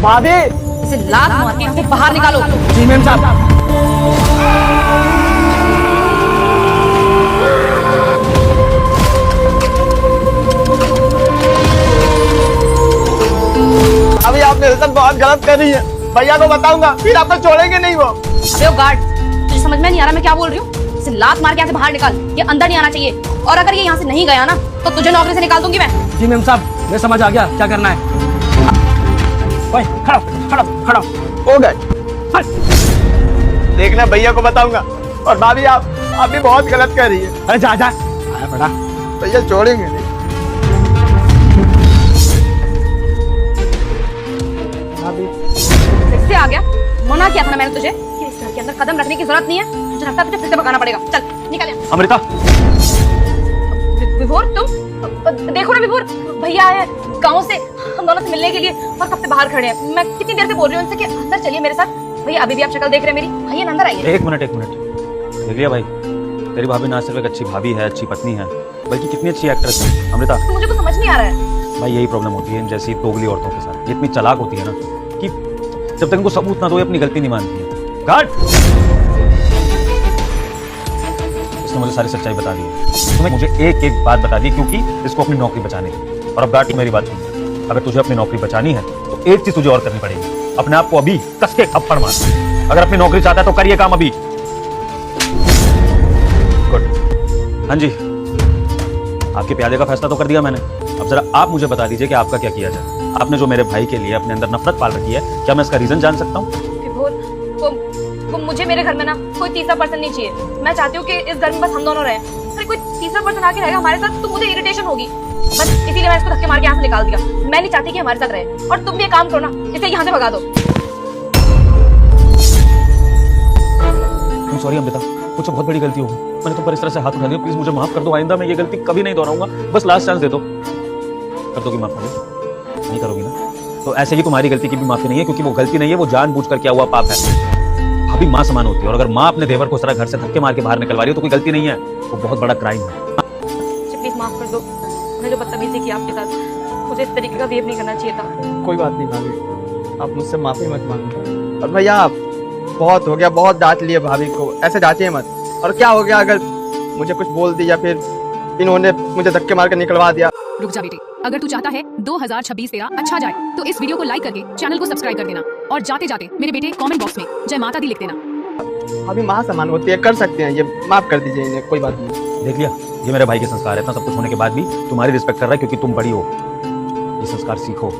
भाभी। इसे लात मार के यहाँ से बाहर निकालो। जी मैम साहब। अभी आप मेरे साथ बहुत गलत कर रही है, भैया को बताऊंगा, फिर आपको छोड़ेंगे नहीं वो। अबे ओ गार्ड, तुझे समझ में नहीं आ रहा मैं क्या बोल रही हूँ? इसे लात मार के यहाँ से बाहर निकाल, ये अंदर नहीं आना चाहिए। और अगर ये यहाँ से नहीं गया ना तो तुझे नौकरी से निकाल दूंगी मैं। जी मैम साहब, मैं समझ आ गया क्या करना है। ओए, खड़ा खड़ा खड़ा हो गए। देखना भैया को बताऊंगा। और भाभी आप भी बहुत गलत कर रही है। अरे जा जा, आया बड़ा भैया छोड़ेंगे नहीं। भाभी फिर से आ गया, मना किया था ना मैंने तुझे कि इस घर के अंदर कदम रखने की जरूरत नहीं है। मुझे लगता है तुझे फिर से भगाना पड़ेगा। चल निकल यहाँ। अमृता। विभोर तुम देखो ना विभोर, भैया आए गाँव से हम दोनों से मिलने के लिए और कब से बाहर खड़े हैं। मैं कितनी देर से बोल रही हूँ उनसे कि अंदर चलिए मेरे साथ। भैया अभी भी आप शक्ल देख रहे हैं मेरी, भैया अंदर आइए। एक मिनट देख लिया भाई, तेरी भाभी ना सिर्फ एक अच्छी भाभी है, अच्छी पत्नी है, बल्कि कितनी अच्छी एक्ट्रेस है। अमृता मुझे तो समझ नहीं आ रहा है भाई, यही प्रॉब्लम होती है इन जैसी दोगली औरतों के साथ। ये इतनी चालाक होती है ना कि जब तक इनको सबूत ना दो ये अपनी गलती नहीं मानती है। काट। इसने मुझे सारी सच्चाई बता दी है। तुम्हें मुझे एक एक बात बता दी क्योंकि इसको अपनी नौकरी बचानी थी। और अब गाटी मेरी बात सुन, अगर तुझे अपनी नौकरी बचानी है तो एक चीज तुझे और करनी पड़ेगी, अपने आप को अभी कस के थप्पड़ मार। अगर अपनी नौकरी चाहता है तो करिए काम अभी। गुड। हाँ जी, आपके प्याले का फैसला तो कर दिया मैंने। अब जरा आप मुझे बता दीजिए कि आपका क्या किया जाए। आपने जो मेरे भाई के लिए अपने अंदर नफरत पाल रखी है, क्या मैं इसका रीजन जान सकता हूँ? विभोर, वो मुझे मेरे घर में ना कोई तीसरा पर्सन नहीं चाहिए। मैं चाहती हूँ कि इस घर में बस हम दोनों रहें। अगर कोई तीसरा पर्सन आके रहेगा हमारे साथ तो मुझे इरिटेशन होगी। बस इसीलिए मैं इसको धक्के मार के यहाँ से निकाल दिया। मैं नहीं चाहती कि हमारे साथ रहे। और तुम भी एक काम करो ना, इसे यहाँ से भगा दो। सॉरी अमृता, मुझसे बहुत बड़ी गलती होगी। मैंने तुम पर इस तरह से हाथ उठा दिया, प्लीज मुझे माफ कर दो। आइंदा मैं ये गलती कभी नहीं दोहराऊंगा। बस लास्ट चांस दे दो। कर दोगी माफ? नहीं करोगी ना? तो ऐसे ही तुम्हारी गलती की भी माफी नहीं है, क्योंकि वो गलती नहीं है, वो जानबूझकर किया हुआ पाप है। भाभी माँ समान होती है, और अगर माँ अपने देवर को इस तरह घर से धक्के मार के बाहर निकलवा रही है तो कोई गलती नहीं है, वो बहुत बड़ा क्राइम है। प्लीज माफ कर दो, मैंने जो बदतमीजी की आपके साथ, मुझे इस तरीके का बिहेव नहीं करना चाहिए था। कोई बात नहीं भाभी, आप मुझसे माफी मत मांगो। और भैया आप बहुत हो गया, बहुत डांट लिए भाभी को, ऐसे डांटिए मत। और क्या हो गया अगर मुझे कुछ बोल दी या फिर इन्होंने मुझे धक्के मार कर निकलवा दिया। रुक जा बेटे, अगर तू चाहता है 2026 तेरा अच्छा जाए तो इस वीडियो को लाइक करके चैनल को सब्सक्राइब कर देना। और जाते जाते मेरे बेटे कमेंट बॉक्स में जय माता दी लिख देना। अभी माँ समान होती है, कर सकते हैं, ये माफ कर दीजिए इन्हें, कोई बात नहीं। देख लिया, ये मेरे भाई के संस्कार है। इतना सब कुछ होने के बाद भी तुम्हारी रिस्पेक्ट कर रहा है क्योंकि तुम बड़ी हो। ये संस्कार सीखो।